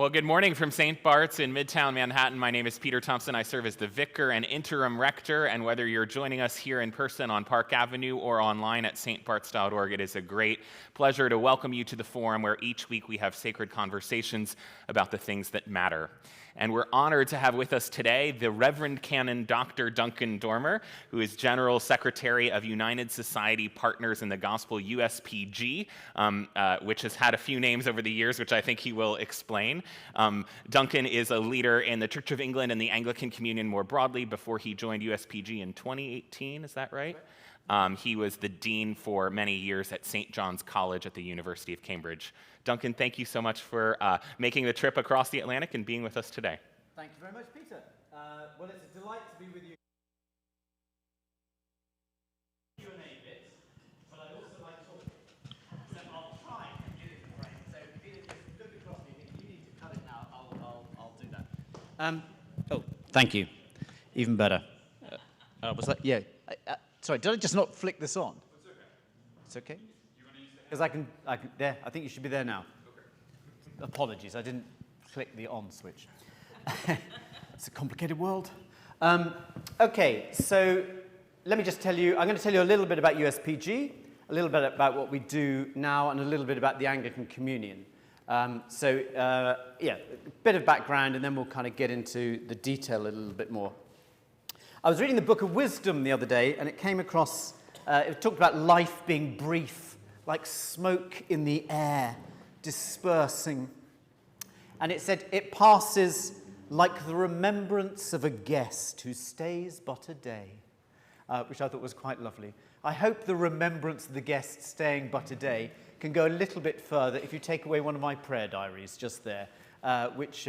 Well, good morning from St. Bart's in Midtown Manhattan. My name is Peter Thompson. I serve as the vicar and interim rector, and whether you're joining us here in person on Park Avenue or online at stbarts.org, it is a great pleasure to welcome you to the forum where each week we have sacred conversations about the things that matter. And we're honored to have with us today the Reverend Canon Dr. Duncan Dormor, who is General Secretary of United Society Partners in the Gospel, USPG, which has had a few names over the years, which I think he will explain. Duncan is a leader in the Church of England and the Anglican Communion more broadly before he joined USPG in 2018, is that right? He was the dean for many years at St. John's College at the University of Cambridge. Duncan, thank you so much for making the trip across the Atlantic and being with us today. Thank you very much, Peter. Well, it's a delight to be with you. Q&A bit, but I also like talking. So I'll try and get it right. So Peter, if you look across me, if you need to cut it now, I'll do that. Oh, thank you. Even better. Was that? Yeah. Sorry, did I just not flick this on? It's okay. It's okay? Because I can, there, I think you should be there now. Okay. Apologies, I didn't click the on switch. It's a complicated world. Okay, so let me just tell you, I'm going to tell you a little bit about USPG, a little bit about what we do now, and a little bit about the Anglican Communion. Yeah, a bit of background, and then we'll kind of get into the detail a little bit more. I was reading the Book of Wisdom the other day, and it came across, it talked about life being brief, like smoke in the air, dispersing. And it said, it passes like the remembrance of a guest who stays but a day, which I thought was quite lovely. I hope the remembrance of the guest staying but a day can go a little bit further if you take away one of my prayer diaries just there, which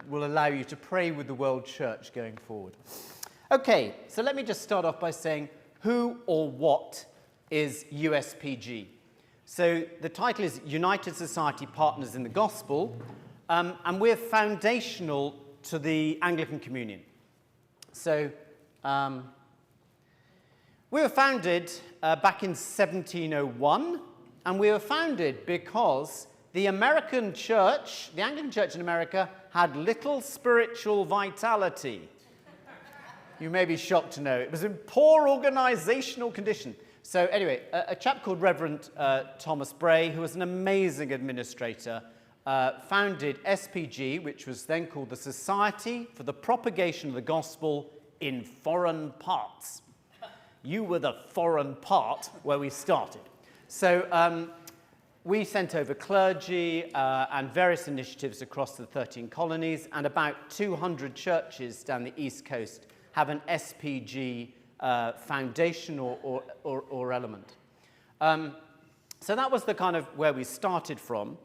will allow you to pray with the World Church going forward. Okay, so let me just start off by saying who or what is USPG? So the title is United Society Partners in the Gospel, and we're foundational to the Anglican Communion. So we were founded back in 1701, and we were founded because the American church, the Anglican Church in America, had little spiritual vitality. You may be shocked to know it was in poor organizational condition. So anyway, a chap called Reverend Thomas Bray, who was an amazing administrator, founded SPG, which was then called the Society for the Propagation of the Gospel in Foreign Parts. You were the foreign part where we started. So we sent over clergy and various initiatives across the 13 colonies, and about 200 churches down the East Coast have an SPG foundation or element. So that was the kind of where we started from.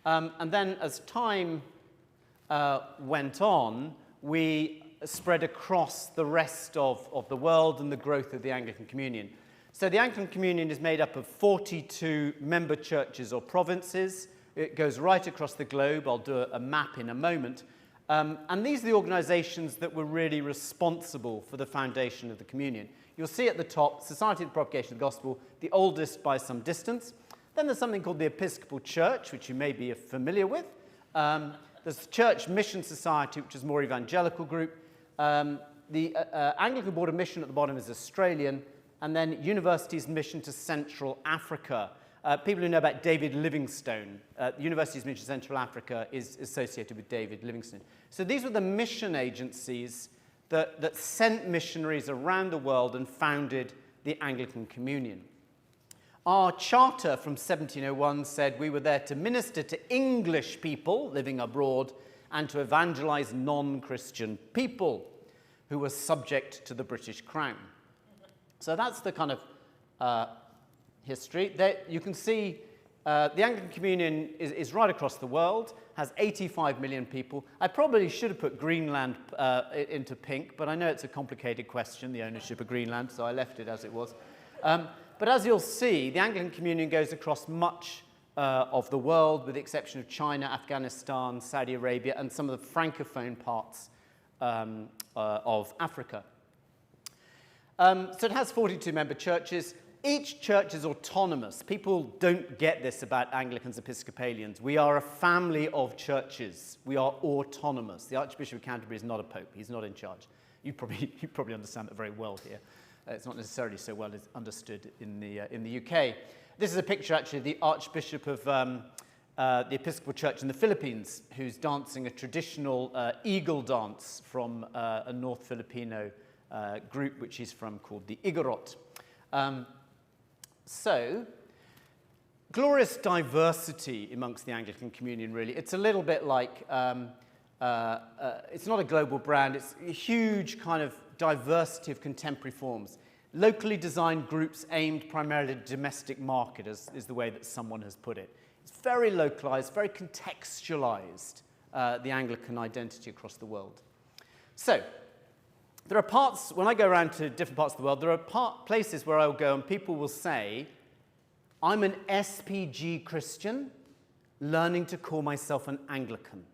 And then as time went on, we spread across the rest of the world and the growth of the Anglican Communion. So the Anglican Communion is made up of 42 member churches or provinces. It goes right across the globe. I'll do a map in a moment. And these are the organizations that were really responsible for the foundation of the communion. You'll see at the top, Society of the Propagation of the Gospel, the oldest by some distance. Then there's something called the Episcopal Church, which you may be familiar with. There's the Church Mission Society, which is a more evangelical group. The Anglican Board of Mission at the bottom is Australian. And then University's Mission to Central Africa. People who know about David Livingstone, University's Mission to Central Africa is associated with David Livingstone. So these were the mission agencies that sent missionaries around the world and founded the Anglican Communion. Our charter from 1701 said we were there to minister to English people living abroad and to evangelize non-Christian people who were subject to the British Crown. So that's the kind of history. There, you can see the Anglican Communion is right across the world, has 85 million people. I probably should have put Greenland into pink, but I know it's a complicated question, the ownership of Greenland, so I left it as it was. But as you'll see, the Anglican Communion goes across much of the world, with the exception of China, Afghanistan, Saudi Arabia, and some of the Francophone parts of Africa. So it has 42 member churches. Each church is autonomous. People don't get this about Anglicans, Episcopalians. We are a family of churches. We are autonomous. The Archbishop of Canterbury is not a pope. He's not in charge. You probably understand that very well here. It's not necessarily so well understood in the UK. This is a picture, actually, of the Archbishop of the Episcopal Church in the Philippines, who's dancing a traditional eagle dance from a North Filipino group, which he's from, called the Igorot. So, glorious diversity amongst the Anglican Communion, really. It's a little bit like, it's not a global brand, it's a huge kind of diversity of contemporary forms. Locally designed groups aimed primarily at the domestic market, is the way that someone has put it. It's very localized, very contextualized, the Anglican identity across the world. So, there are parts, when I go around to different parts of the world, there are places where I'll go and people will say, I'm an SPG Christian learning to call myself an Anglican.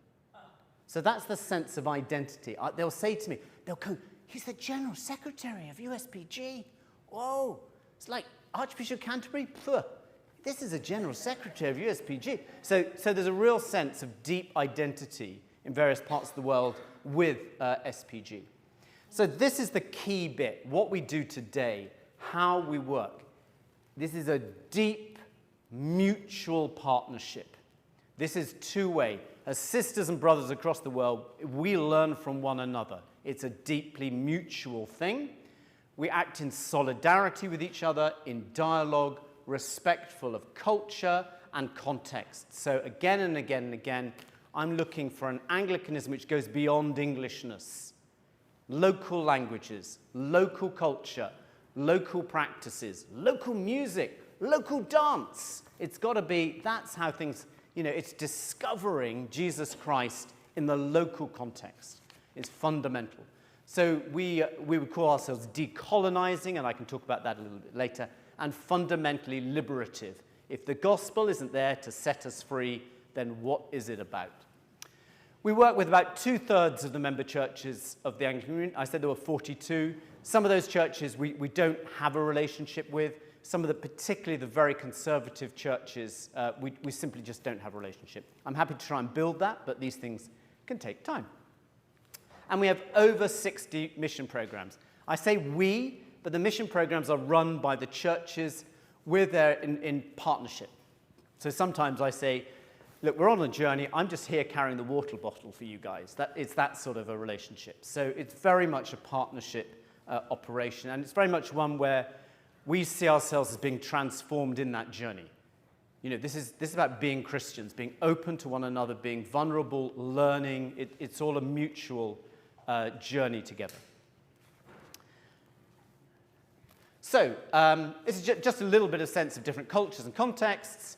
So that's the sense of identity. They'll say to me, they'll go, he's the General Secretary of USPG. Whoa, it's like Archbishop Canterbury? Pfft. This is a General Secretary of USPG. So there's a real sense of deep identity in various parts of the world with SPG. So this is the key bit, what we do today, how we work. This is a deep mutual partnership. This is two-way. As sisters and brothers across the world, we learn from one another. It's a deeply mutual thing. We act in solidarity with each other, in dialogue, respectful of culture and context. So again and again and again, I'm looking for an Anglicanism which goes beyond Englishness. Local languages, local culture, local practices, local music, local dance. It's got to be, that's how things, it's discovering Jesus Christ in the local context. It's fundamental. So we would call ourselves decolonizing, and I can talk about that a little bit later, and fundamentally liberative. If the gospel isn't there to set us free, then what is it about? We work with about 2/3 of the member churches of the Anglican Communion. I said there were 42. Some of those churches we don't have a relationship with. Some of particularly the very conservative churches, we simply just don't have a relationship. I'm happy to try and build that, but these things can take time. And we have over 60 mission programs. I say we, but the mission programs are run by the churches. We're there in partnership. So sometimes I say, look, we're on a journey. I'm just here carrying the water bottle for you guys. It's that sort of a relationship. So it's very much a partnership operation, and it's very much one where we see ourselves as being transformed in that journey. This is about being Christians, being open to one another, being vulnerable, learning. It's all a mutual journey together. So this is just a little bit of sense of different cultures and contexts.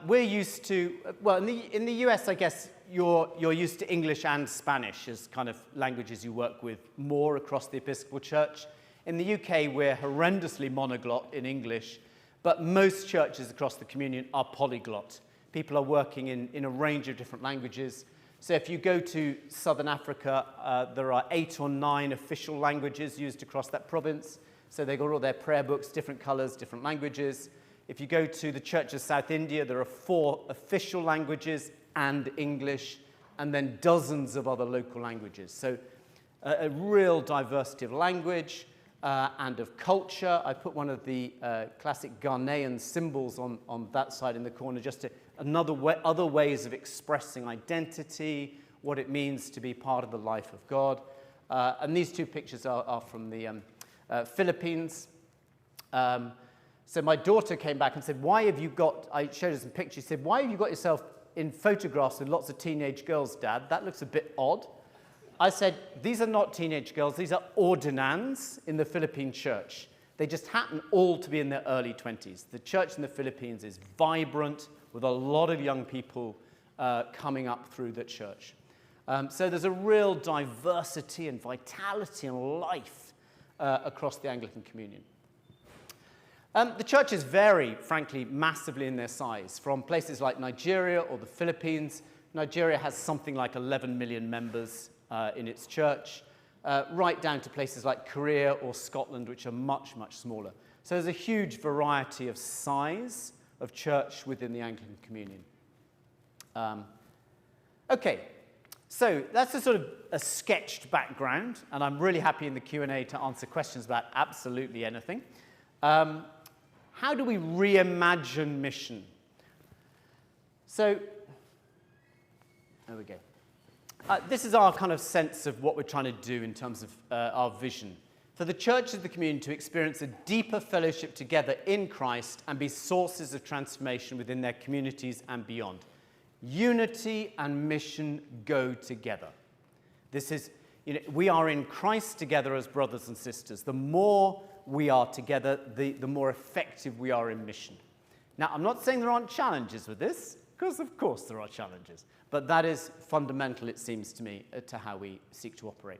We're used to, well, in the US, I guess, you're used to English and Spanish as kind of languages you work with more across the Episcopal Church. In the UK, we're horrendously monoglot in English, but most churches across the Communion are polyglot. People are working in a range of different languages. So if you go to Southern Africa, there are 8 or 9 official languages used across that province. So they've got all their prayer books, different colors, different languages. If you go to the Church of South India, there are 4 official languages and English, and then dozens of other local languages. So a real diversity of language and of culture. I put one of the classic Ghanaian symbols on that side in the corner, just to other ways of expressing identity, what it means to be part of the life of God. And these 2 pictures are from the Philippines. So my daughter came back and said, why have you got, I showed her some pictures, she said, why have you got yourself in photographs with lots of teenage girls, Dad? That looks a bit odd. I said, these are not teenage girls, these are ordinands in the Philippine church. They just happen all to be in their early 20s. The church in the Philippines is vibrant, with a lot of young people coming up through the church. So there's a real diversity and vitality and life across the Anglican Communion. The churches vary, frankly, massively in their size. From places like Nigeria or the Philippines, Nigeria has something like 11 million members in its church, right down to places like Korea or Scotland, which are much, much smaller. So there's a huge variety of size of church within the Anglican Communion. Okay, so that's a sort of a sketched background, and I'm really happy in the Q&A to answer questions about absolutely anything. How do we reimagine mission? So, there we go. This is our kind of sense of what we're trying to do in terms of our vision. For the churches of the community to experience a deeper fellowship together in Christ and be sources of transformation within their communities and beyond. Unity and mission go together. This is, we are in Christ together as brothers and sisters. The more we are together, the more effective we are in mission. Now, I'm not saying there aren't challenges with this, because of course there are challenges. But that is fundamental, it seems to me, to how we seek to operate.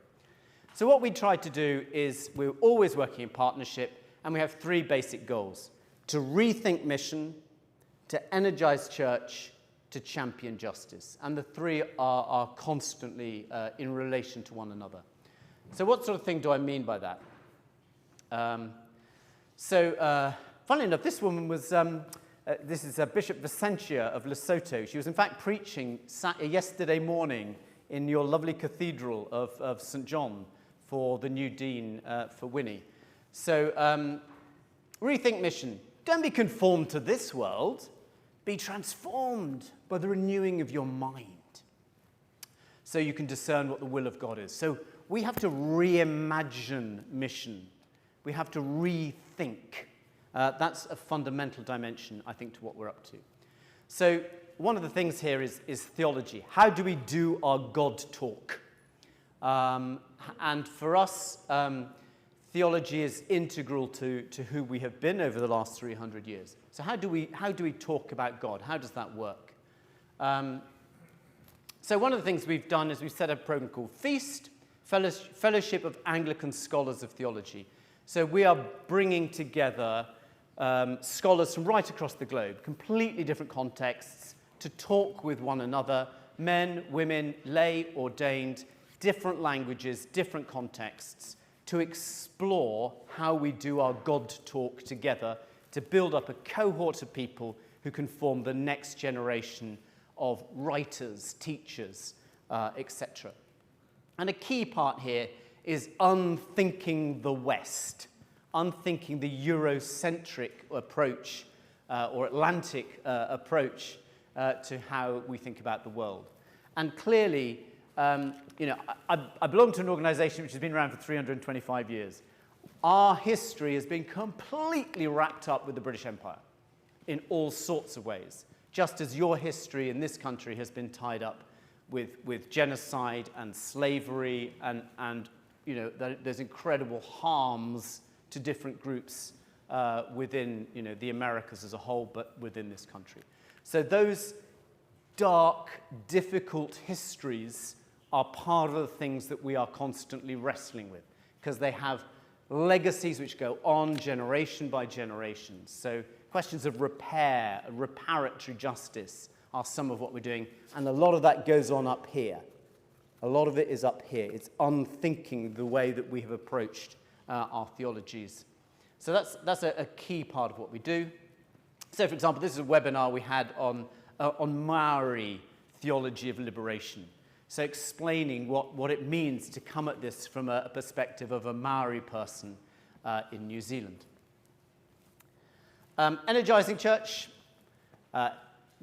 So what we try to do is we're always working in partnership, and we have three basic goals: to rethink mission, to energize church, to champion justice. And the three are constantly in relation to one another. So what sort of thing do I mean by that? Funnily enough, this woman was, this is Bishop Vicentia of Lesotho. She was in fact preaching yesterday morning in your lovely cathedral of St. John for the new dean for Winnie. So rethink mission. Don't be conformed to this world. Be transformed by the renewing of your mind, so you can discern what the will of God is. So we have to reimagine mission. We have to rethink. That's a fundamental dimension, I think, to what we're up to. So one of the things here is theology. How do we do our God talk? And for us, theology is integral to who we have been over the last 300 years. So how do we talk about God? How does that work? So one of the things we've done is we've set up a program called Feast, Fellowship of Anglican Scholars of Theology. So we are bringing together scholars from right across the globe, completely different contexts, to talk with one another, men, women, lay, ordained, different languages, different contexts, to explore how we do our God talk together, to build up a cohort of people who can form the next generation of writers, teachers, etc. And a key part here is unthinking the West, unthinking the Eurocentric approach or Atlantic approach to how we think about the world. And clearly, I belong to an organization which has been around for 325 years. Our history has been completely wrapped up with the British Empire in all sorts of ways, just as your history in this country has been tied up with genocide and slavery and there's incredible harms to different groups within the Americas as a whole, but within this country. So those dark, difficult histories are part of the things that we are constantly wrestling with, because they have legacies which go on generation by generation. So questions of repair, reparatory justice are some of what we're doing, and a lot of that goes on up here. A lot of it is up here. It's unthinking the way that we have approached our theologies. So that's a key part of what we do. So, for example, this is a webinar we had on Maori theology of liberation. So explaining what it means to come at this from a perspective of a Maori person in New Zealand. Energizing church.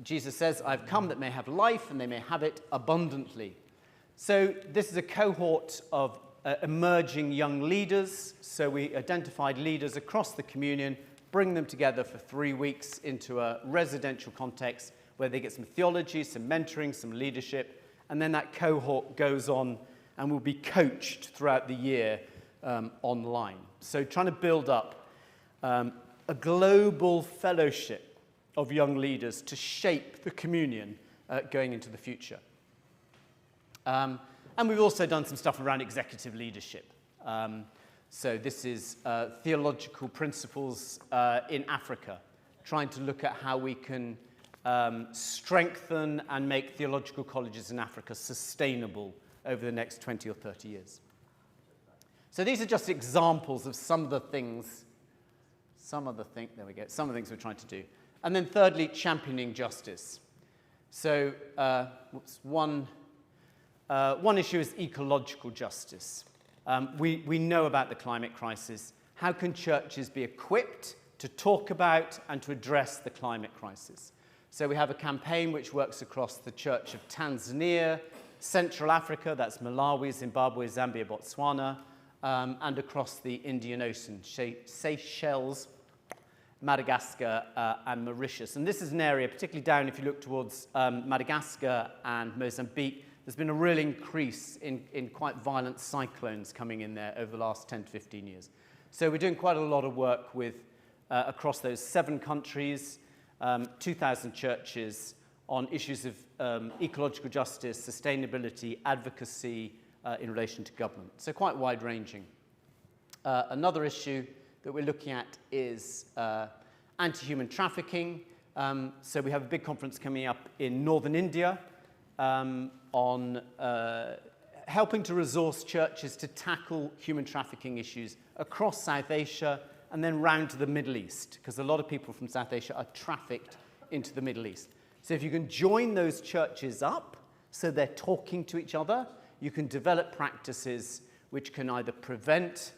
Jesus says, I've come that may have life and they may have it abundantly. So this is a cohort of emerging young leaders. So we identified leaders across the communion, bring them together for 3 weeks into a residential context where they get some theology, some mentoring, some leadership, and then that cohort goes on and will be coached throughout the year online. So trying to build up a global fellowship of young leaders to shape the communion going into the future. And we've also done some stuff around executive leadership. So this is theological principles in Africa, trying to look at how we can strengthen and make theological colleges in Africa sustainable over the next 20 or 30 years. So these are just examples of some of the things. some other thing, there we go, some of the things we're trying to do. And then thirdly, championing justice. So one issue is ecological justice. We know about the climate crisis. How can churches be equipped to talk about and to address the climate crisis? So we have a campaign which works across the Church of Tanzania, Central Africa, that's Malawi, Zimbabwe, Zambia, Botswana, and across the Indian Ocean, Seychelles, Madagascar, and Mauritius. And this is an area, particularly down if you look towards Madagascar and Mozambique, there's been a real increase in quite violent cyclones coming in there over the last 10 to 15 years. So we're doing quite a lot of work with, across those 7 countries, 2,000 churches on issues of ecological justice, sustainability, advocacy in relation to government. So quite wide-ranging. Another issue that we're looking at is anti-human trafficking. So we have a big conference coming up in northern India on helping to resource churches to tackle human trafficking issues across South Asia and then round to the Middle East, because a lot of people from South Asia are trafficked into the Middle East. So if you can join those churches up so they're talking to each other, you can develop practices which can either prevent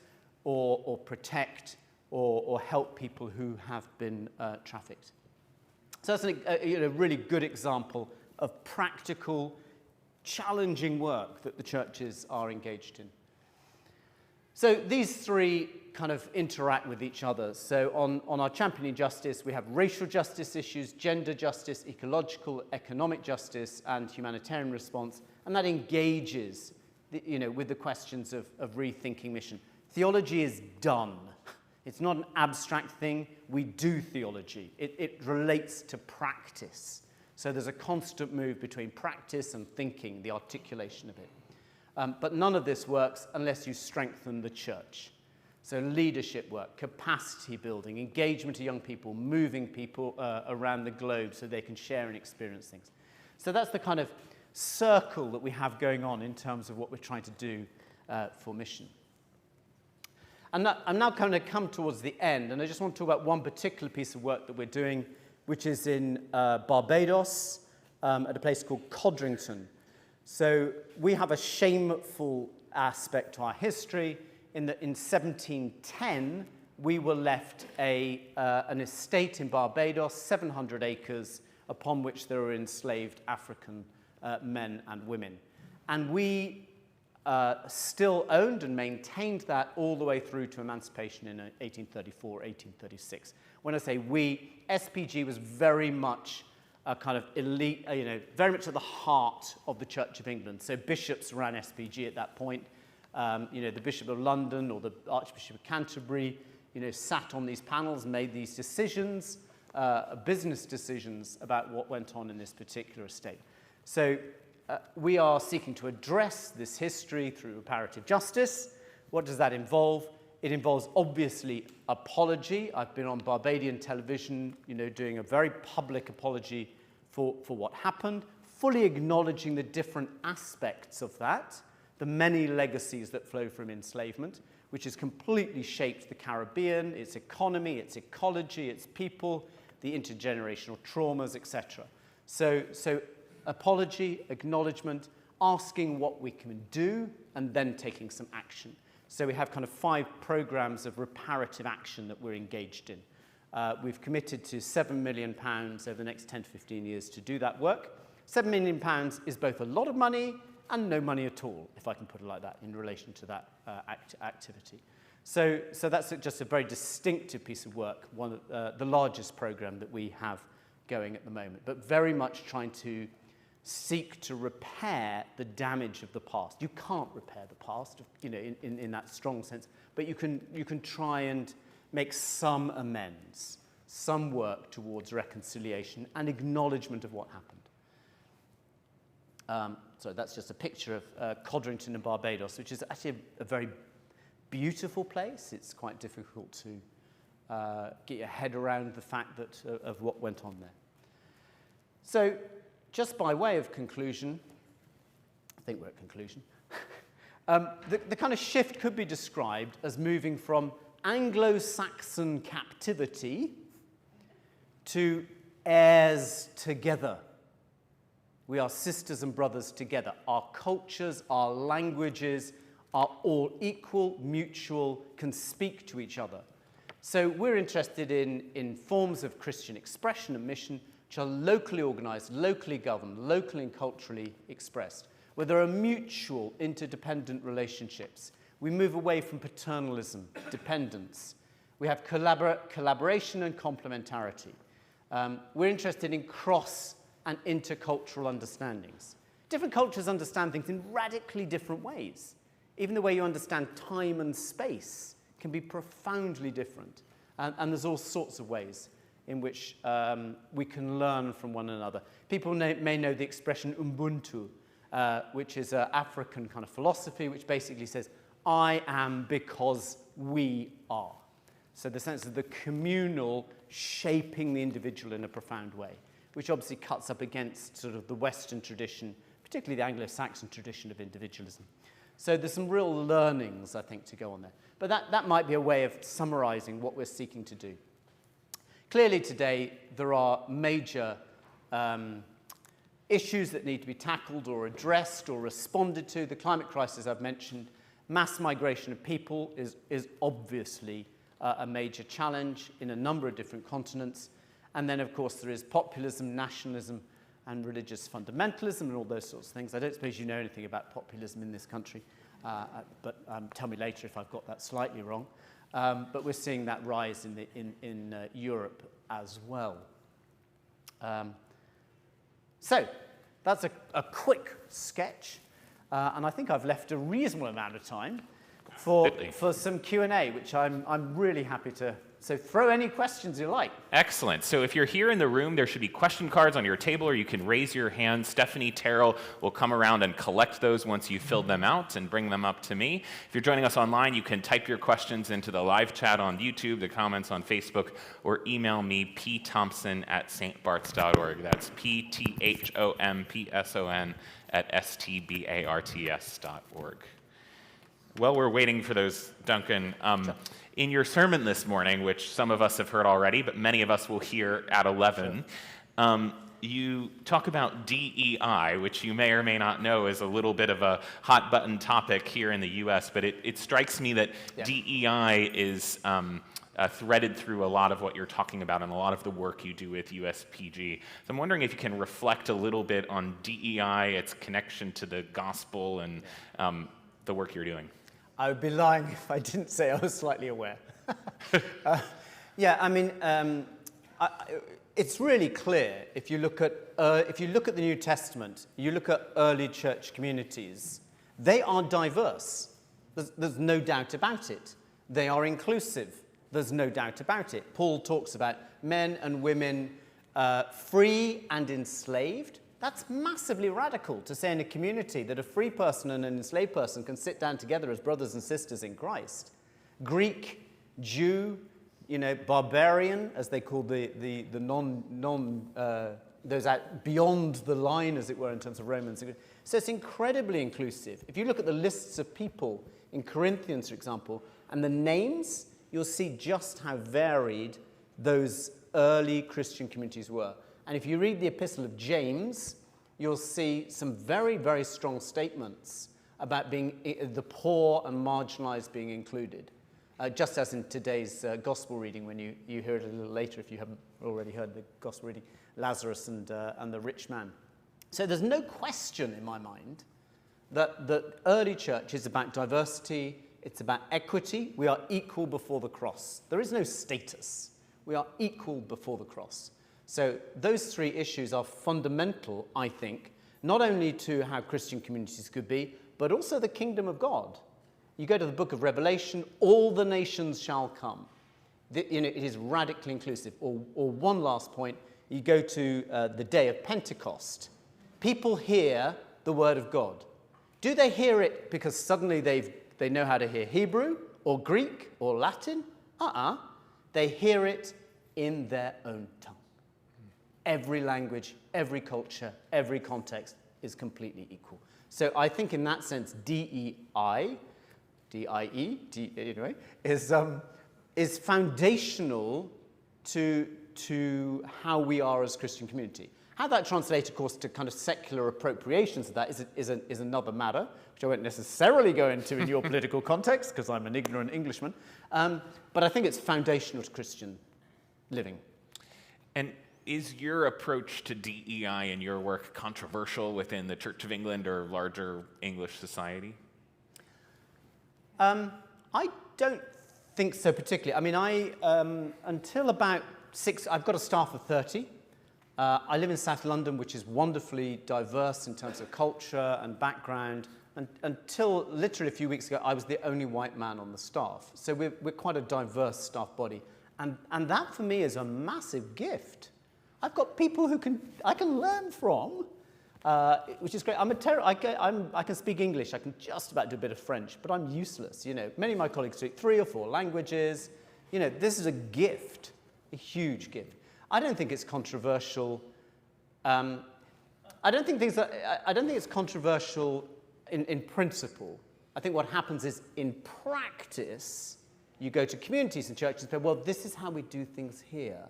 or protect or help people who have been trafficked. So that's a really good example of practical, challenging work that the churches are engaged in. So these 3 kind of interact with each other. So on our championing justice, we have racial justice issues, gender justice, ecological, economic justice, and humanitarian response, and that engages with the questions of rethinking mission. Theology is done. It's not an abstract thing. We do theology. It relates to practice. So there's a constant move between practice and thinking, the articulation of it. But none of this works unless you strengthen the church. So leadership work, capacity building, engagement of young people, moving people around the globe so they can share and experience things. So that's the kind of circle that we have going on in terms of what we're trying to do for mission. I'm now kind of come towards the end, and I just want to talk about one particular piece of work that we're doing, which is in Barbados at a place called Codrington. So we have a shameful aspect to our history in that in 1710, we were left an estate in Barbados, 700 acres, upon which there were enslaved African men and women. And we still owned and maintained that all the way through to emancipation in 1834, 1836. When I say we, SPG was very much a kind of elite, very much at the heart of the Church of England. So bishops ran SPG at that point. The Bishop of London or the Archbishop of Canterbury, sat on these panels, made these decisions, business decisions about what went on in this particular estate. So we are seeking to address this history through reparative justice. What does that involve? It involves, obviously, apology. I've been on Barbadian television, doing a very public apology for what happened, fully acknowledging the different aspects of that, the many legacies that flow from enslavement, which has completely shaped the Caribbean, its economy, its ecology, its people, the intergenerational traumas, etc. So apology, acknowledgement, asking what we can do, and then taking some action. So we have kind of 5 programs of reparative action that we're engaged in. We've committed to £7 million over the next 10 to 15 years to do that work. £7 million is both a lot of money and no money at all, if I can put it like that, in relation to that activity. So that's just a very distinctive piece of work, one of the largest program that we have going at the moment, but very much trying to seek to repair the damage of the past. You can't repair the past, in that strong sense, but you can try and make some amends, some work towards reconciliation and acknowledgement of what happened. So that's just a picture of Codrington in Barbados, which is actually a very beautiful place. It's quite difficult to get your head around the fact of what went on there. So just by way of conclusion, I think we're at conclusion, the kind of shift could be described as moving from Anglo-Saxon captivity to heirs together. We are sisters and brothers together. Our cultures, our languages are all equal, mutual, can speak to each other. So we're interested in forms of Christian expression and mission which are locally organized, locally governed, locally and culturally expressed, where there are mutual, interdependent relationships. We move away from paternalism, dependence. We have collaboration and complementarity. We're interested in cross and intercultural understandings. Different cultures understand things in radically different ways. Even the way you understand time and space can be profoundly different. And there's all sorts of ways in which we can learn from one another. People may know the expression Ubuntu, which is an African kind of philosophy, which basically says, I am because we are. So the sense of the communal shaping the individual in a profound way, which obviously cuts up against sort of the Western tradition, particularly the Anglo-Saxon tradition of individualism. So there's some real learnings, I think, to go on there. But that might be a way of summarizing what we're seeking to do. Clearly today, there are major issues that need to be tackled or addressed or responded to. The climate crisis I've mentioned, mass migration of people is obviously a major challenge in a number of different continents. And then, of course, there is populism, nationalism, and religious fundamentalism and all those sorts of things. I don't suppose you know anything about populism in this country, but tell me later if I've got that slightly wrong. But we're seeing that rise in Europe as well. So that's a quick sketch, and I think I've left a reasonable amount of time for some Q&A, which I'm really happy to. So throw any questions you like. Excellent. So if you're here in the room, there should be question cards on your table, or you can raise your hand. Stephanie Terrell will come around and collect those once you've filled them out and bring them up to me. If you're joining us online, you can type your questions into the live chat on YouTube, the comments on Facebook, or email me, pthompson@stbarts.org. That's pthompson@stbarts.org. While we're waiting for those, Duncan, in your sermon this morning, which some of us have heard already, but many of us will hear at 11, you talk about DEI, which you may or may not know is a little bit of a hot-button topic here in the U.S., but it strikes me that DEI is threaded through a lot of what you're talking about and a lot of the work you do with USPG. So I'm wondering if you can reflect a little bit on DEI, its connection to the gospel, and the work you're doing. I would be lying if I didn't say I was slightly aware. I mean, it's really clear if you look at the New Testament, you look at early church communities, they are diverse. There's no doubt about it. They are inclusive. There's no doubt about it. Paul talks about men and women free and enslaved. That's massively radical to say in a community that a free person and an enslaved person can sit down together as brothers and sisters in Christ. Greek, Jew, barbarian, as they call the those out beyond the line, as it were, in terms of Romans. So it's incredibly inclusive. If you look at the lists of people in Corinthians, for example, and the names, you'll see just how varied those early Christian communities were. And if you read the Epistle of James, you'll see some very, very strong statements about being the poor and marginalized being included, just as in today's gospel reading, when you hear it a little later, if you haven't already heard the gospel reading, Lazarus and the rich man. So there's no question in my mind that the early church is about diversity, it's about equity. We are equal before the cross. There is no status. We are equal before the cross. So those three issues are fundamental, I think, not only to how Christian communities could be, but also the kingdom of God. You go to the book of Revelation, all the nations shall come. It is radically inclusive. Or one last point, you go to the day of Pentecost. People hear the word of God. Do they hear it because suddenly they know how to hear Hebrew or Greek or Latin? They hear it in their own tongue. Every language, every culture, every context is completely equal. So I think in that sense, DEI, anyway, is is foundational to how we are as a Christian community. How that translates, of course, to kind of secular appropriations of that is another matter, which I won't necessarily go into in your political context, because I'm an ignorant Englishman. But I think it's foundational to Christian living. And is your approach to DEI and your work controversial within the Church of England or larger English society? I don't think so particularly. I mean, until about I've got a staff of 30. I live in South London, which is wonderfully diverse in terms of culture and background. And until literally a few weeks ago, I was the only white man on the staff. So we're quite a diverse staff body. And that, for me, is a massive gift. I've got people I can learn from, which is great. I can speak English. I can just about do a bit of French, but I'm useless. You know, many of my colleagues speak 3 or 4 languages. You know, this is a gift, a huge gift. I don't think it's controversial. I don't think it's controversial in principle. I think what happens is, in practice, you go to communities and churches and say, well, this is how we do things here.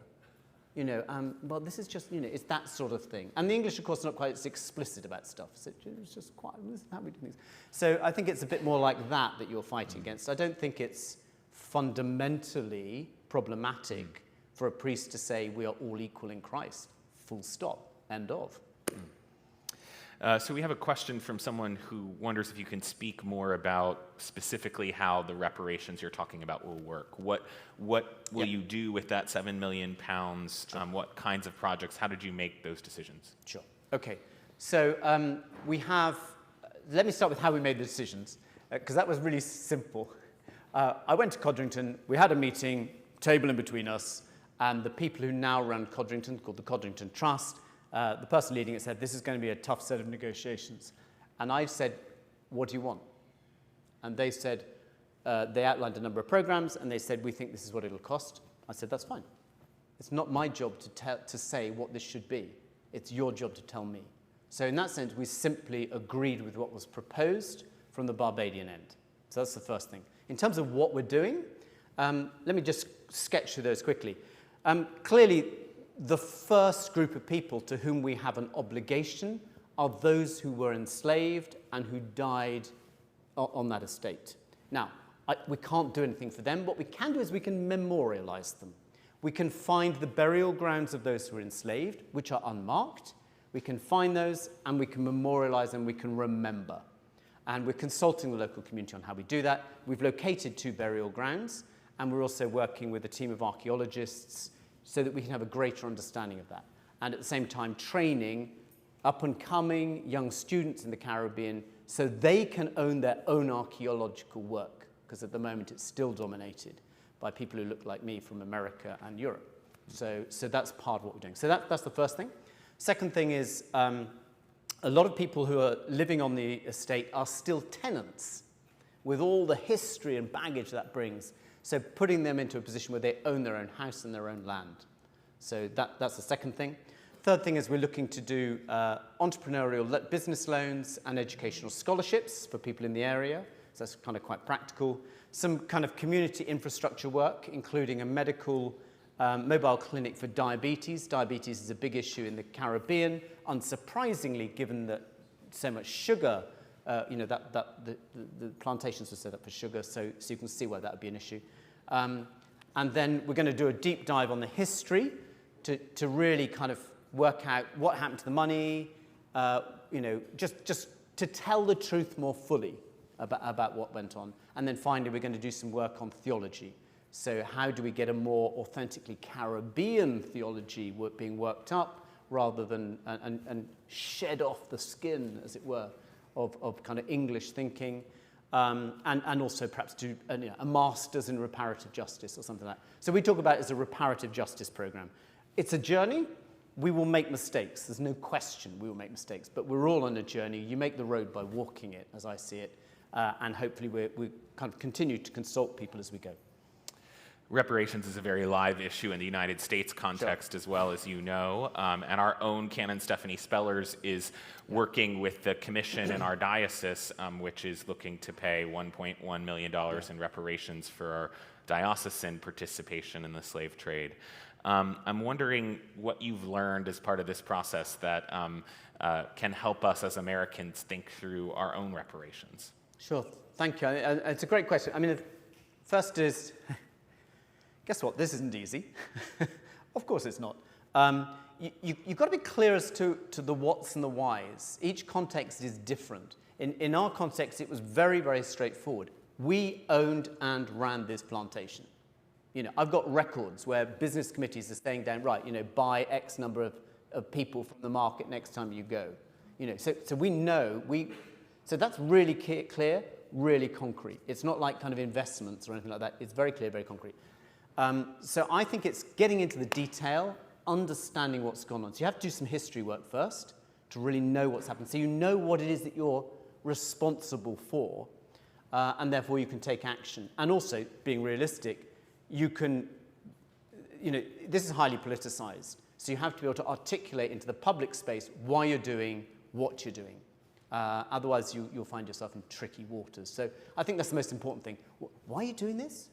You know, well, this is just, you know, it's that sort of thing. And the English, of course, are not quite as explicit about stuff. So it's just quite, this is how we do things. So I think it's a bit more like that you're fighting against. I don't think it's fundamentally problematic for a priest to say we are all equal in Christ, full stop, end of. So we have a question from someone who wonders if you can speak more about specifically how the reparations you're talking about will work. What will you do with that £7 million? Sure. What kinds of projects? How did you make those decisions? Sure. Okay. So let me start with how we made the decisions, because that was really simple. I went to Codrington. We had a meeting, table in between us, and the people who now run Codrington, called the Codrington Trust, the person leading it said, this is going to be a tough set of negotiations. And I said, what do you want? And they said, they outlined a number of programs, and they said, we think this is what it'll cost. I said, that's fine. It's not my job to say what this should be. It's your job to tell me. So in that sense, we simply agreed with what was proposed from the Barbadian end. So that's the first thing. In terms of what we're doing, let me just sketch through those quickly. Clearly, the first group of people to whom we have an obligation are those who were enslaved and who died on that estate. Now, we can't do anything for them. What we can do is we can memorialize them. We can find the burial grounds of those who were enslaved, which are unmarked. We can find those, and we can memorialize them, we can remember. And we're consulting the local community on how we do that. We've located 2 burial grounds, and we're also working with a team of archaeologists so that we can have a greater understanding of that. And at the same time, training up-and-coming young students in the Caribbean so they can own their own archaeological work, because at the moment it's still dominated by people who look like me from America and Europe. So that's part of what we're doing. So that's the first thing. Second thing is a lot of people who are living on the estate are still tenants with all the history and baggage that brings. So putting them into a position where they own their own house and their own land. So that's the second thing. Third thing is we're looking to do entrepreneurial business loans and educational scholarships for people in the area. So that's kind of quite practical. Some kind of community infrastructure work, including a medical mobile clinic for diabetes. Diabetes is a big issue in the Caribbean, unsurprisingly, given that so much sugar, the plantations were set up for sugar, so you can see why that would be an issue. And then we're going to do a deep dive on the history to really kind of work out what happened to the money, just to tell the truth more fully about what went on. And then finally, we're going to do some work on theology. So how do we get a more authentically Caribbean theology being worked up rather than and shed off the skin, as it were, of kind of English thinking, and also perhaps do a master's in reparative justice or something like that. So we talk about it as a reparative justice program. It's a journey. We will make mistakes. There's no question we will make mistakes, but we're all on a journey. You make the road by walking it, as I see it, and hopefully we kind of continue to consult people as we go. Reparations is a very live issue in the United States context, as well, as you know. And our own Canon Stephanie Spellers is working with the commission in our diocese, which is looking to pay $1.1 million in reparations for our diocesan participation in the slave trade. I'm wondering what you've learned as part of this process that can help us as Americans think through our own reparations. Sure, thank you. It's a great question. I mean, first is, guess what? This isn't easy. Of course it's not. You've got to be clear as to the whats and the whys. Each context is different. In our context, it was very, very straightforward. We owned and ran this plantation. You know, I've got records where business committees are staying down, right, you know, buy X number of people from the market next time you go. You know, so we know, so that's really clear, really concrete. It's not like kind of investments or anything like that. It's very clear, very concrete. So I think it's getting into the detail, understanding what's gone on. So you have to do some history work first to really know what's happened. So you know what it is that you're responsible for, and therefore you can take action. And also, being realistic, you can, you know, this is highly politicized. So you have to be able to articulate into the public space why you're doing what you're doing. Otherwise, you'll find yourself in tricky waters. So I think that's the most important thing. Why are you doing this?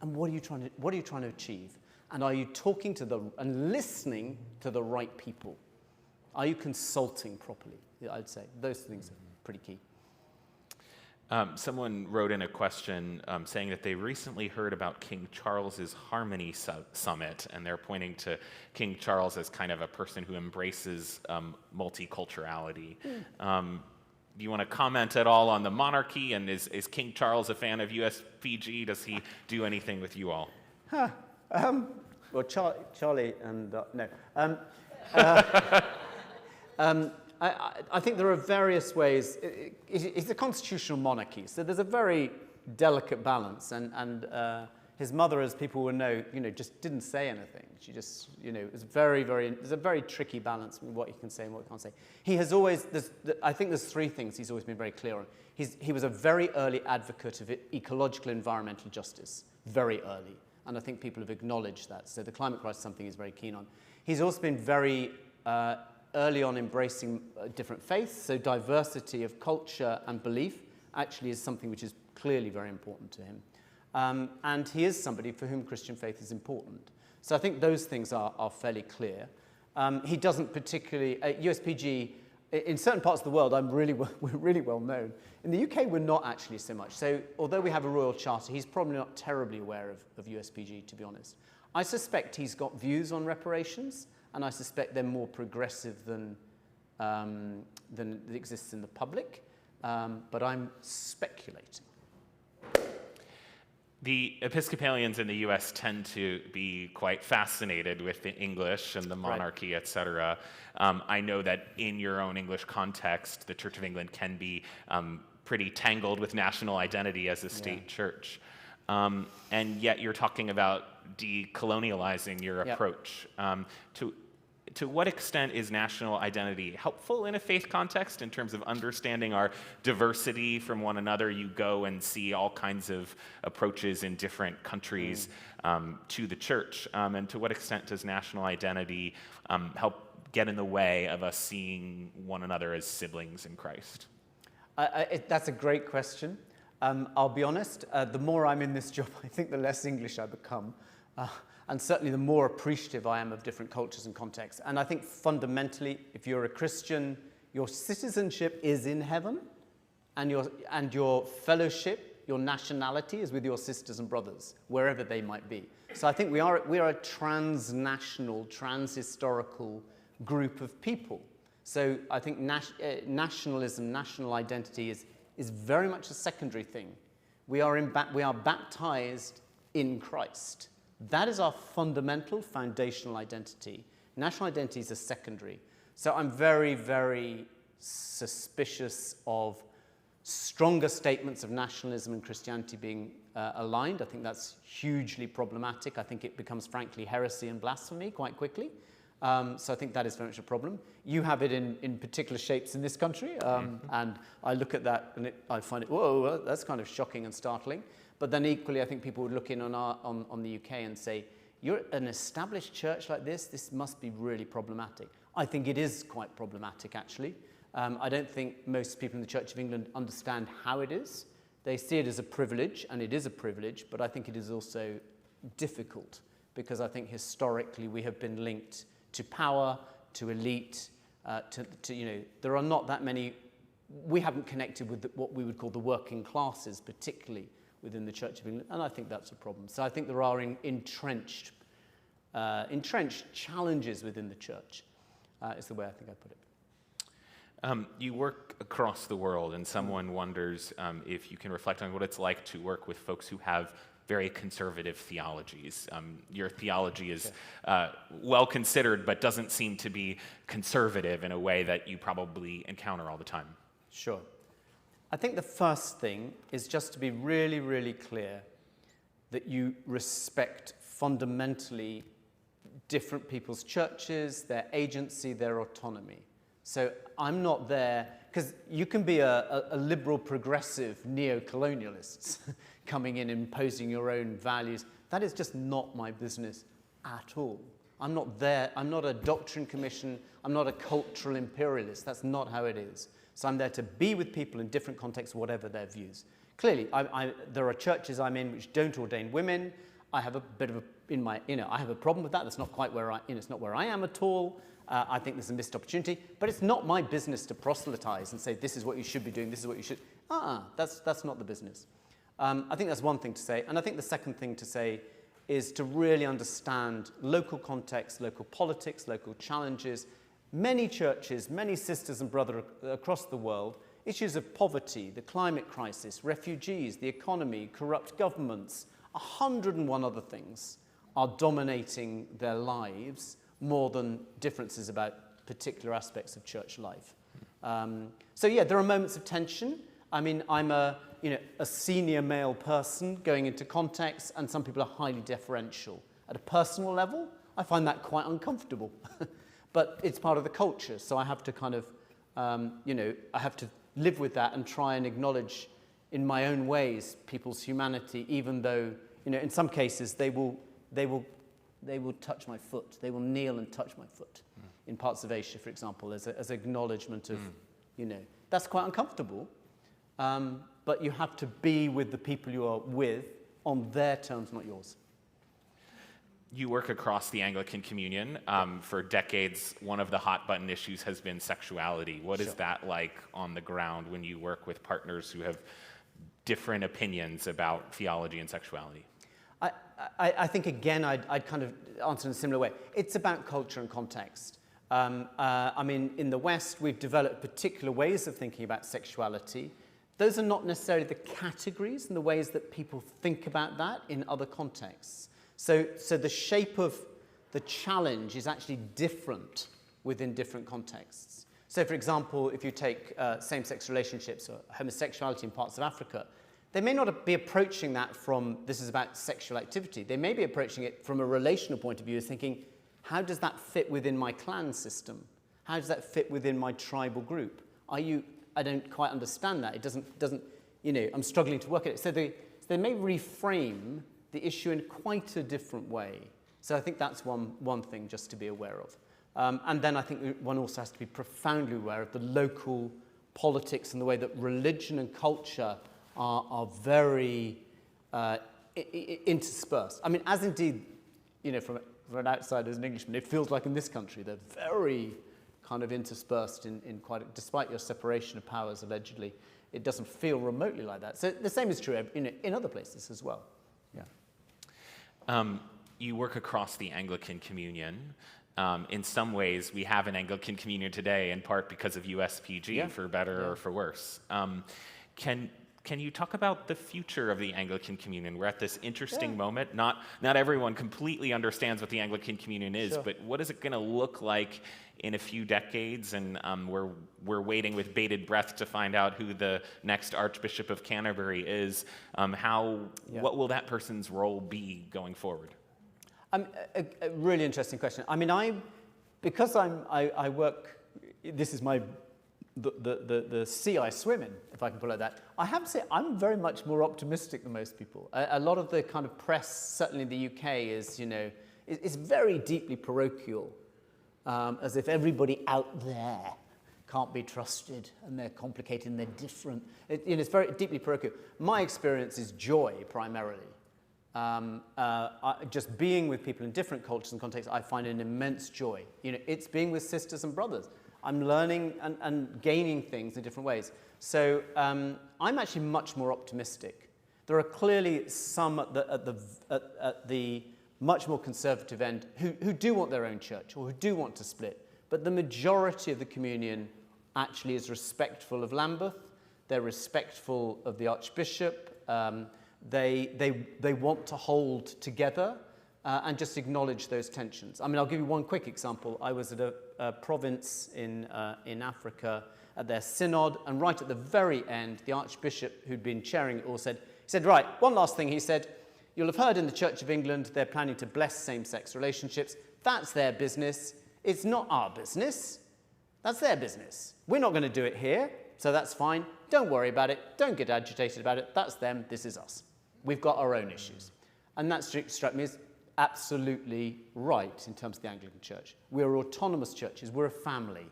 And what are you trying to achieve? And are you talking to and listening to the right people? Are you consulting properly? I'd say those things are pretty key. Someone wrote in a question saying that they recently heard about King Charles's Harmony Summit, and they're pointing to King Charles as kind of a person who embraces multiculturality. Do you want to comment at all on the monarchy, and is King Charles a fan of USPG? Does he do anything with you all? Well, Charlie and no. I think there are various ways. It's a constitutional monarchy, so there's a very delicate balance. And his mother, as people will know, just didn't say anything. She just, it was there's a very tricky balance with what you can say and what you can't say. He has always, I think there's three things he's always been very clear on. He was a very early advocate of ecological environmental justice, very early. And I think people have acknowledged that. So the climate crisis is something he's very keen on. He's also been very early on embracing different faiths, so diversity of culture and belief actually is something which is clearly very important to him. And he is somebody for whom Christian faith is important. So I think those things are fairly clear. He doesn't particularly, USPG, in certain parts of the world, we're really well known. In the UK, we're not actually so much. So although we have a royal charter, he's probably not terribly aware of USPG, to be honest. I suspect he's got views on reparations, and I suspect they're more progressive than exists in the public, but I'm speculating. The Episcopalians in the U.S. tend to be quite fascinated with the English and the monarchy, right, et cetera. I know that in your own English context, the Church of England can be pretty tangled with national identity as a state church. And yet you're talking about decolonializing your approach. To what extent is national identity helpful in a faith context in terms of understanding our diversity from one another? You go and see all kinds of approaches in different countries to the church. And to what extent does national identity help get in the way of us seeing one another as siblings in Christ? That's a great question. I'll be honest, the more I'm in this job, I think the less English I become. And certainly the more appreciative I am of different cultures and contexts. And I think fundamentally, if you're a Christian, your citizenship is in heaven, and your fellowship, your nationality is with your sisters and brothers, wherever they might be. So I think we are a transnational, transhistorical group of people. So I think nationalism, national identity is very much a secondary thing. We are baptized in Christ. That is our fundamental, foundational identity. National identity is a secondary. So I'm very, very suspicious of stronger statements of nationalism and Christianity being aligned. I think that's hugely problematic. I think it becomes, frankly, heresy and blasphemy quite quickly. So I think that is very much a problem. You have it in particular shapes in this country, and I look at that and I find it, whoa, that's kind of shocking and startling. But then equally, I think people would look in on the UK and say, you're an established church like this must be really problematic. I think it is quite problematic, actually. I don't think most people in the Church of England understand how it is. They see it as a privilege, and it is a privilege, but I think it is also difficult, because I think historically we have been linked to power, to elite, there are not that many, we haven't connected with what we would call the working classes, particularly within the Church of England, and I think that's a problem. So I think there are entrenched challenges within the church, is the way I think I put it. You work across the world, and someone wonders if you can reflect on what it's like to work with folks who have very conservative theologies. Your theology is well considered, but doesn't seem to be conservative in a way that you probably encounter all the time. Sure. I think the first thing is just to be really, really clear that you respect fundamentally different people's churches, their agency, their autonomy. So I'm not there, because you can be a liberal, progressive, neo-colonialist coming in imposing your own values. That is just not my business at all. I'm not there. I'm not a doctrine commission. I'm not a cultural imperialist. That's not how it is. So I'm there to be with people in different contexts, whatever their views. Clearly, there are churches I'm in which don't ordain women. I have a bit of I have a problem with that. That's not quite where it's not where I am at all. I think there's a missed opportunity, but it's not my business to proselytize and say, this is what you should be doing, this is what you should. That's not the business. I think that's one thing to say. And I think the second thing to say is to really understand local context, local politics, local challenges. Many churches, many sisters and brothers across the world, issues of poverty, the climate crisis, refugees, the economy, corrupt governments, 101 other things are dominating their lives more than differences about particular aspects of church life. So yeah, there are moments of tension. I mean, I'm a senior male person going into context, and some people are highly deferential. At a personal level, I find that quite uncomfortable. But it's part of the culture, so I have to kind of, I have to live with that and try and acknowledge in my own ways people's humanity, even though, in some cases they will touch my foot. They will kneel and touch my foot. In parts of Asia, for example, as acknowledgement of, that's quite uncomfortable. But you have to be with the people you are with on their terms, not yours. You work across the Anglican Communion. For decades, one of the hot button issues has been sexuality. What is that like on the ground when you work with partners who have different opinions about theology and sexuality? I think, again, I'd kind of answer in a similar way. It's about culture and context. I mean, in the West, we've developed particular ways of thinking about sexuality. Those are not necessarily the categories and the ways that people think about that in other contexts. So the shape of the challenge is actually different within different contexts. So, for example, if you take same-sex relationships or homosexuality in parts of Africa, they may not be approaching that from, this is about sexual activity. They may be approaching it from a relational point of view, thinking, how does that fit within my clan system? How does that fit within my tribal group? I don't quite understand that. It doesn't, I'm struggling to work at it. So they may reframe the issue in quite a different way. So I think that's one thing just to be aware of. And then I think one also has to be profoundly aware of the local politics and the way that religion and culture are very interspersed. I mean, as indeed, from an outsider as an Englishman, it feels like in this country they're very kind of interspersed in quite, despite your separation of powers allegedly, it doesn't feel remotely like that. So the same is true in other places as well. Yeah. You work across the Anglican Communion. In some ways, we have an Anglican Communion today, in part because of USPG, for better or for worse. Can you talk about the future of the Anglican Communion? We're at this interesting moment. Not everyone completely understands what the Anglican Communion is, but what is it going to look like in a few decades? And we're waiting with bated breath to find out who the next Archbishop of Canterbury is. What will that person's role be going forward? A really interesting question. I mean, because I work, this is the sea I swim in, if I can put it like that. I have to say I'm very much more optimistic than most people. A lot of the kind of press, certainly in the UK, is, is very deeply parochial, as if everybody out there can't be trusted and they're complicated and they're different. It's very deeply parochial. My experience is joy primarily. Just being with people in different cultures and contexts, I find an immense joy. It's being with sisters and brothers. I'm learning and gaining things in different ways. So I'm actually much more optimistic. There are clearly some at the much more conservative end who do want their own church or who do want to split. But the majority of the communion actually is respectful of Lambeth. They're respectful of the Archbishop. They want to hold together and just acknowledge those tensions. I mean, I'll give you one quick example. I was at a province in Africa at their synod, and right at the very end, the Archbishop, who'd been chairing it all, said, right, one last thing. He said, you'll have heard in the Church of England they're planning to bless same-sex relationships. That's their business. It's not our business. That's their business. We're not going to do it here, so that's fine. Don't worry about it. Don't get agitated about it. That's them. This is us. We've got our own issues. And that struck me as absolutely right in terms of the Anglican Church. We're autonomous churches. We're a family.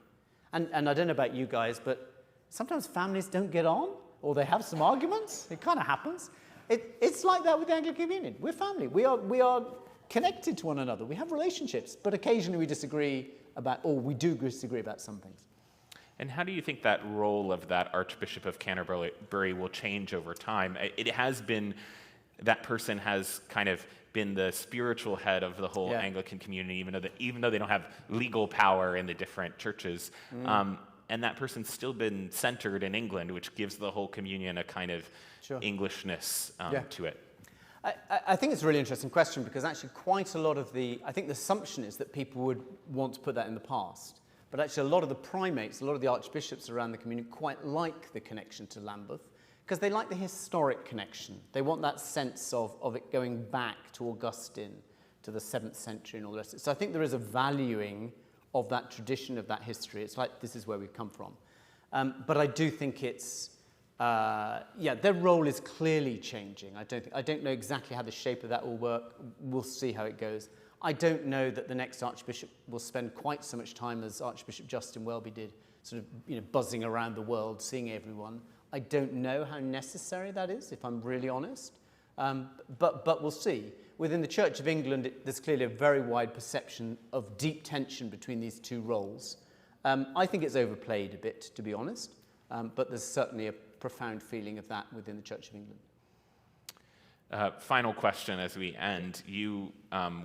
And I don't know about you guys, but sometimes families don't get on, or they have some arguments. It kind of happens. It's like that with the Anglican Communion. We're family. We are connected to one another. We have relationships, but occasionally we disagree about, or we do disagree about some things. And how do you think that role of that Archbishop of Canterbury will change over time? It has been, that person has kind of been the spiritual head of the whole Anglican community, even though they don't have legal power in the different churches. And that person's still been centered in England, which gives the whole communion a kind of Englishness to it. I think it's a really interesting question, because actually quite a lot of I think the assumption is that people would want to put that in the past. But actually a lot of the primates, a lot of the archbishops around the community quite like the connection to Lambeth, because they like the historic connection. They want that sense of it going back to Augustine, to the 7th century and all the rest of it. So I think there is a valuing of that tradition, of that history. It's like, this is where we've come from. But I do think it's, their role is clearly changing. I don't know exactly how the shape of that will work. We'll see how it goes. I don't know that the next archbishop will spend quite so much time as Archbishop Justin Welby did, sort of buzzing around the world, seeing everyone. I don't know how necessary that is, if I'm really honest. But we'll see. Within the Church of England, there's clearly a very wide perception of deep tension between these two roles. I think it's overplayed a bit, to be honest, but there's certainly a profound feeling of that within the Church of England. Final question as we end. You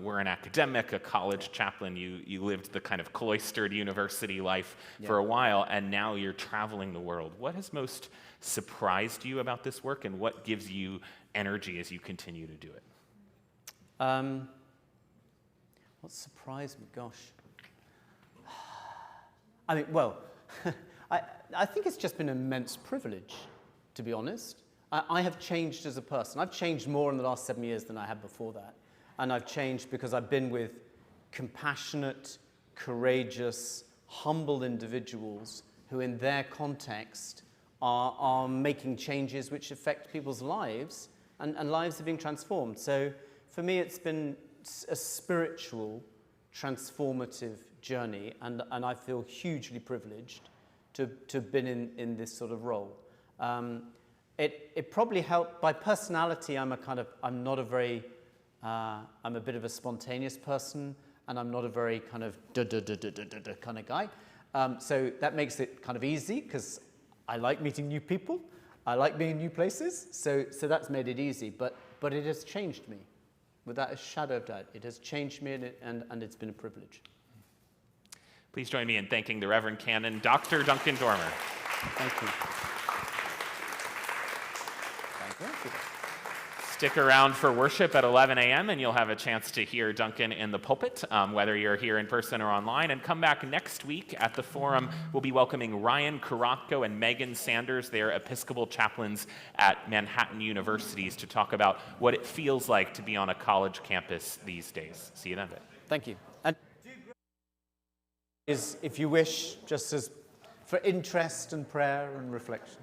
were an academic, a college chaplain. You lived the kind of cloistered university life for a while, and now you're traveling the world. What has most surprised you about this work, and what gives you energy as you continue to do it? What surprised me? Gosh. I mean, well, I think it's just been an immense privilege, to be honest. I have changed as a person. I've changed more in the last 7 years than I had before that. And I've changed because I've been with compassionate, courageous, humble individuals who in their context are making changes which affect people's lives, and lives are being transformed. So for me, it's been a spiritual, transformative journey, and I feel hugely privileged to have been in this sort of role. It probably helped. By personality, I'm a bit of a spontaneous person, and I'm not a very kind of kind of guy. So that makes it kind of easy, because I like meeting new people. I like being in new places. So that's made it easy. But it has changed me, without a shadow of doubt. It has changed me, and it's been a privilege. Please join me in thanking the Reverend Canon Dr. Duncan Dormor. Thank you. Stick around for worship at 11 a.m. and you'll have a chance to hear Duncan in the pulpit, whether you're here in person or online. And come back next week at the forum. We'll be welcoming Ryan Karotko and Megan Sanders. They're Episcopal chaplains at Manhattan universities to talk about what it feels like to be on a college campus these days. See you then. Thank you. is, if you wish, just as for interest and prayer and reflection.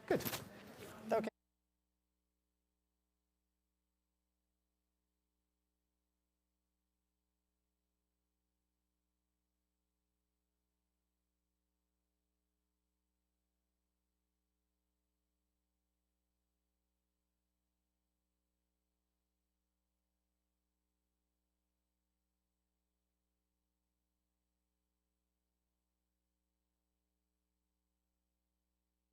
Good.